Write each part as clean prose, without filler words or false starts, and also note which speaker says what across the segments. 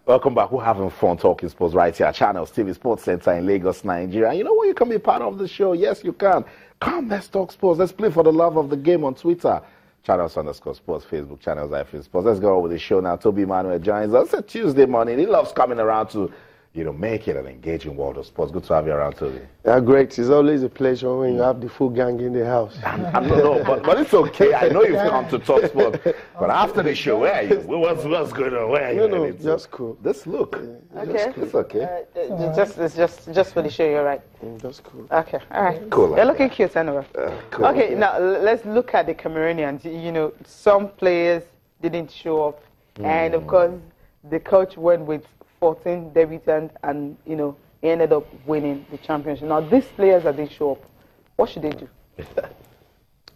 Speaker 1: Welcome back. We're having fun talking sports right here at Channels TV Sports Center in Lagos, Nigeria. And you know what? You can be part of the show. Yes, you can. Come, let's talk sports. Let's play for the love of the game on Twitter. Channels_sports, Facebook, Channels IFA Sports. Let's go on with the show now. Toby Manuel joins us. It's a Tuesday morning. He loves coming around to, make it an engaging world of sports. Good to have you around, Toby.
Speaker 2: Yeah, great. It's always a pleasure when you have the full gang in the house.
Speaker 1: But it's okay. I know you've come to talk sports. But after the show, where are you? What's going on? Where are you?
Speaker 2: No, just cool.
Speaker 1: This look.
Speaker 3: Okay.
Speaker 1: It's okay.
Speaker 3: It's just for the show, you're right.
Speaker 2: That's cool.
Speaker 3: Okay, all right.
Speaker 1: Cool.
Speaker 3: You're looking cute anyway.
Speaker 1: Cool.
Speaker 3: Okay, now let's look at the Cameroonians. Some players didn't show up. And, of course, the coach went with 14 debutants and, he ended up winning the championship. Now, these players that didn't show up, what should they do?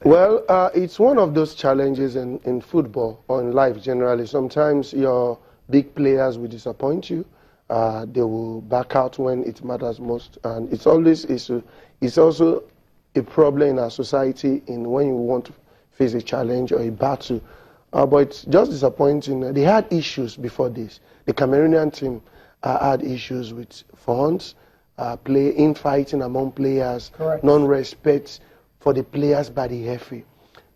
Speaker 2: Well, it's one of those challenges in football or in life generally. Sometimes your big players will disappoint you. They will back out when it matters most. And it's also a problem in our society when you want to face a challenge or a battle. But it's just disappointing. They had issues before this. The Cameroonian team had issues with funds, infighting among players, non-respect for the players by the FA.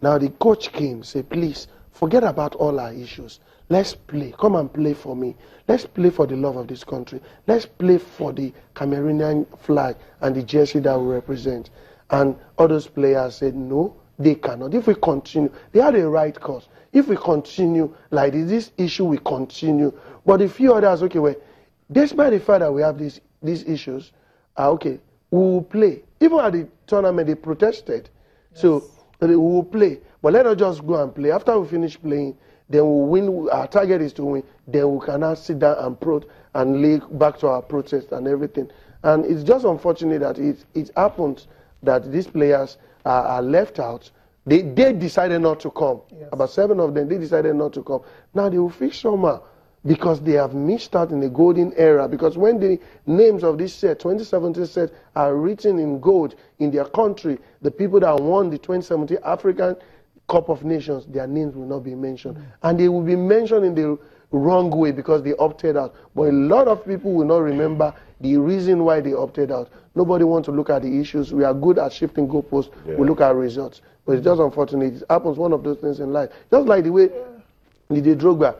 Speaker 2: Now the coach came, said, please, forget about all our issues. Let's play. Come and play for me. Let's play for the love of this country. Let's play for the Cameroonian flag and the jersey that we represent. And all those players said, no, they cannot. If we continue, they had a right cause. If we continue like this issue will continue. But the few others, okay, well, despite the fact that we have these issues, okay, we will play. Even at the tournament, they protested. Yes. So we will play. But let us just go and play. After we finish playing, then we'll win. Our target is to win. Then we can now sit down and lay back to our protest and everything. And it's just unfortunate that it happens that these players are left out. They decided not to come. Yes. About 7 of them, they decided not to come. Now they will fix somehow because they have missed out in the golden era. Because when the names of this set, 2017 set, are written in gold in their country, the people that won the 2017 African Cup of Nations, their names will not be mentioned. And they will be mentioned in the wrong way because they opted out. But a lot of people will not remember the reason why they opted out. Nobody wants to look at the issues. We are good at shifting goalposts. Yeah. We look at results. But it's just unfortunate. It happens, one of those things in life. Just like the way Didier Drogba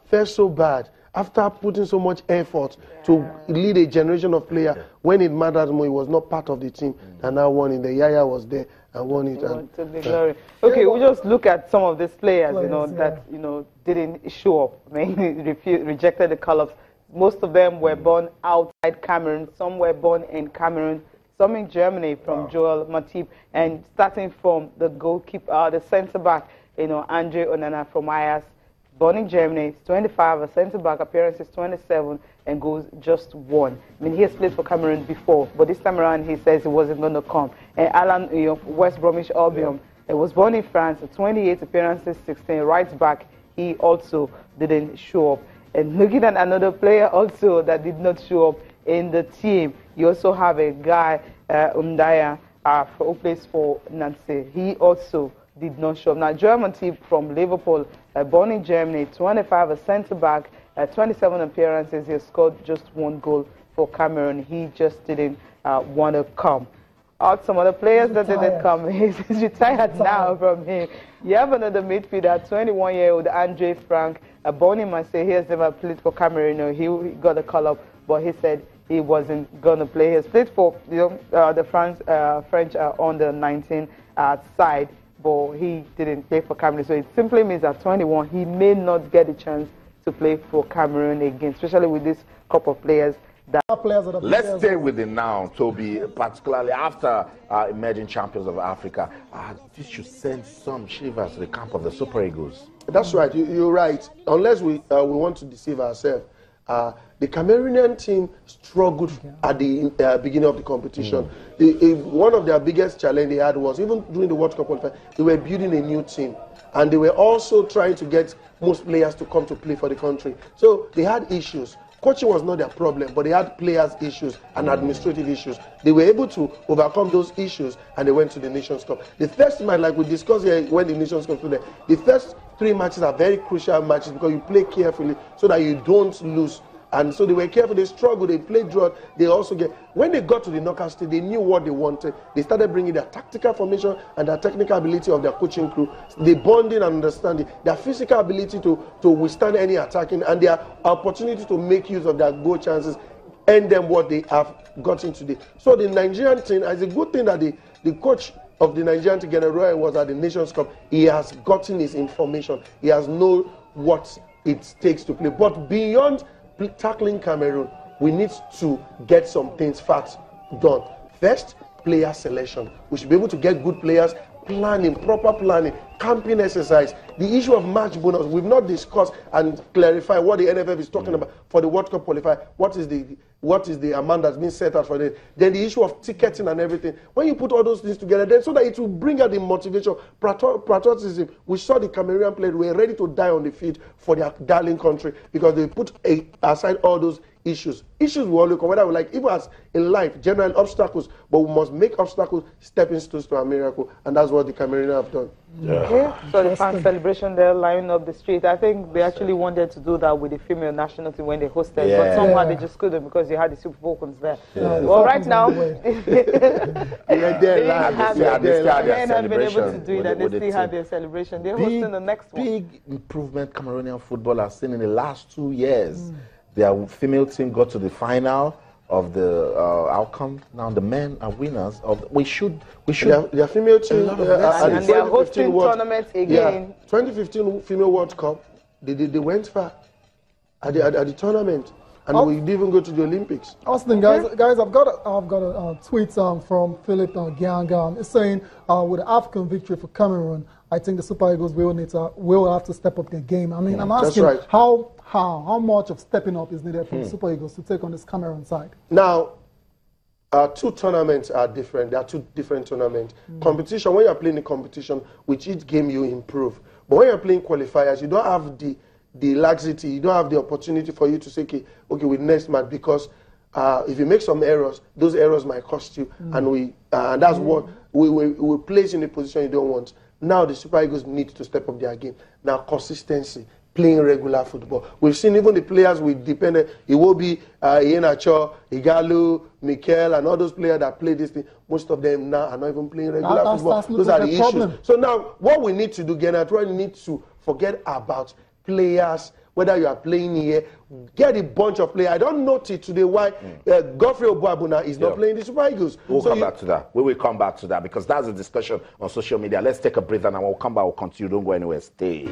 Speaker 2: felt so bad after putting so much effort to lead a generation of players. When it mattered more, he was not part of the team. And now won it. The Yaya was there and won it.
Speaker 3: Took the glory. Okay, we'll just look at some of these players, that didn't show up. Rejected the call-ups. Most of them were born outside Cameroon. Some were born in Cameroon. Some in Germany from Joel Matip, and starting from the goalkeeper, the centre-back, Andre Onana from Ajax, born in Germany, 25, a centre-back, appearances 27, and goals just 1. I mean, he has played for Cameroon before, but this time around he says he wasn't going to come. And Alan, West Bromwich Albion, he was born in France, 28 appearances, 16, right back, he also didn't show up. And looking at another player also that did not show up in the team, you also have a guy, Umdaya, who plays for Nancy. He also did not show up. Now, German team from Liverpool, born in Germany, 25, a centre-back, 27 appearances. He scored just 1 goal for Cameroon. He just didn't want to come. Some other players that didn't come. He's retired now from him. You have another midfielder, 21-year-old Andre Frank, born in Marseille. He has never played for Cameroon. He got a call-up, but he said he wasn't going to play. He has played for the French under 19 side, but he didn't play for Cameroon. So it simply means at 21, he may not get a chance to play for Cameroon again, especially with this couple of players.
Speaker 1: Let's stay with it now, Toby, particularly after emerging champions of Africa. This should send some shivers to the camp of the Super Eagles.
Speaker 2: That's right. You're right. Unless we want to deceive ourselves. The Cameroonian team struggled at the beginning of the competition. One of their biggest challenge they had was, even during the World Cup qualifier, they were building a new team. And they were also trying to get most players to come to play for the country. So they had issues. Coaching was not their problem, but they had players' issues and administrative issues. They were able to overcome those issues, and they went to the Nations Cup. The first match, like we discussed here when the Nations Cup today, the first 3 matches are very crucial matches because you play carefully so that you don't lose. And so they were careful, they struggled, they played draw, they also get... When they got to the knockout stage, they knew what they wanted. They started bringing their tactical formation and their technical ability of their coaching crew, the bonding and understanding, their physical ability to withstand any attacking, and their opportunity to make use of their goal chances, and them what they have gotten today. So the Nigerian team, it's a good thing that the coach of the Nigerian team, General, was at the Nations Cup. He has gotten his information. He has known what it takes to play. But beyond tackling Cameroon, we need to get some things fast done. First, player selection. We should be able to get good players, planning, proper planning, camping exercise. The issue of match bonus, we've not discussed and clarified what the NFF is talking about for the World Cup qualifier. What is the amount that's been set out for it? Then the issue of ticketing and everything. When you put all those things together, then so that it will bring out the motivation, patriotism. We saw the Cameroonian players were ready to die on the field for their darling country because they put aside all those issues. Issues we always come, whether we like, even as in life, general obstacles, but we must make obstacles stepping stones to a miracle, and that's what the Cameroonians have done.
Speaker 1: Yeah.
Speaker 3: Okay. So the fan celebration there, lining up the street. I think they actually wanted to do that with the female national team when they hosted, but somehow they just couldn't because you had the Super Falcons there. Yeah. Well, right now, they haven't been able to do it, and they still had their celebration. They're hosting the next one.
Speaker 1: Big improvement Cameroonian football has seen in the last 2 years. Their female team got to the final of the AFCON. Now the men are winners. We should.
Speaker 2: Their female team
Speaker 3: and they are hosting tournaments again.
Speaker 2: Yeah, 2015 Female World Cup. They went far at the tournament, and we didn't even go to the Olympics.
Speaker 4: Austin, guys, I've got a tweet from Philip Gianga. It's saying with the AFCON victory for Cameroon, I think the Super Eagles will have to step up their game. I mean, I'm asking how much of stepping up is needed for the Super Eagles to take on this Cameroon side?
Speaker 2: Now, 2 tournaments are different. There are 2 different tournaments. Competition, when you're playing a competition, with each game you improve. But when you're playing qualifiers, you don't have the laxity, you don't have the opportunity for you to say, okay, with next match, because if you make some errors, those errors might cost you, and that's what we place in a position you don't want. Now the Super Eagles need to step up their game. Now consistency, playing regular football. We've seen even the players we depended, it will be Ienacho, Igalo, Mikel, and all those players that play this thing. Most of them now are not even playing regular football. Those are the issues. So now what we need to do, Genatro, we need to forget about players, whether you are playing here, get a bunch of players. I don't notice today why Godfrey Obuabuna is not playing the Super Eagles.
Speaker 1: We'll come back to that. We will come back to that because that's a discussion on social media. Let's take a breather and when we'll come back, we'll continue. Don't go anywhere. Stay.